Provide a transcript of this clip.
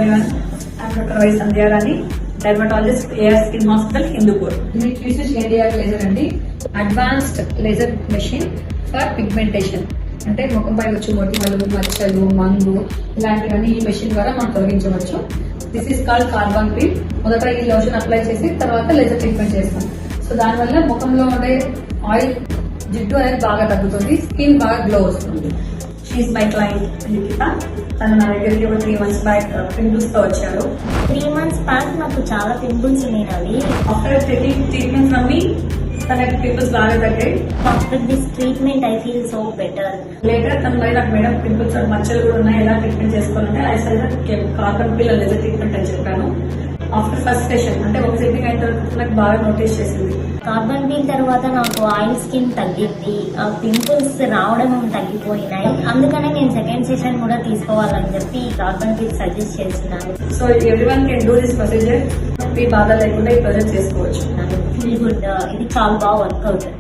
everyone. I'm Dr. Vai Sandhya Rani, dermatologist, AR Skin Hospital, Hindupur. ఇది ప్యూసిస్ NDR laser అండి. Advanced laser machine for pigmentation. అంటే ముఖంపై వచ్చే మొటిమలు, మచ్చలు, మంగు ఇలాంటివన్నీ ఈ మెషిన్ ద్వారా మనం తొలగించవచ్చు. This is called carbon peel. మొదట ఈ లోషన్ అప్లై చేసి తర్వాత లేజర్ ట్రీట్మెంట్ చేస్తాం. సో దానివల్ల ముఖంలో ఉండే ఆయిల్, జిడ్డు అనేది బాగా తగ్గుతుంది, స్కిన్ బాగా గ్లో వస్తుంది. She is my client, Nikita. తను నా దగ్గరికి ఒక 3 months బ్యాక్ పింపుల్స్ తో వచ్చారు. 3 months బ్యాక్ నాకు చాలా పింపుల్స్ ఉన్నాయి. ఆఫ్టర్ టేకింగ్ ట్రీట్మెంట్ ఫ్రమ్ మీ తనకి పింపుల్స్ బాగా తగ్గాయి. After this treatment I feel so better. Later తను మరి నాకు మేడం పింపుల్స్ మచ్చలు కూడా ఉన్నాయి, ఎలా ట్రీట్మెంట్ చేసుకోవాలంటే ఐ సజెస్ట్ కార్బన్ పిల్ లేజర్ ట్రీట్మెంట్ అని చెప్పాను. ఆఫ్టర్ ఫస్ట్ సెషన్ అంటే ఒక సిట్టింగ్ అయిన తర్వాత నాకు బాగా నోటీస్ చేసింది. కార్బన్ పీల్ తర్వాత నాకు ఆయిల్ స్కిన్ తగ్గింది, పింపుల్స్ రావడం తగ్గిపోయినాయి. అందుకనే నేను సెకండ్ సెషన్ కూడా తీసుకోవాలని చెప్పి కార్బన్ పీల్ సజెస్ట్ చేస్తున్నాను. So everyone can do this procedure. మీ బాధ లేకుండా ఈ ప్రొసీజర్ చేసుకోవచ్చు. Feel good. ఇది చాలా బాగా వర్క్ అవుతుంది.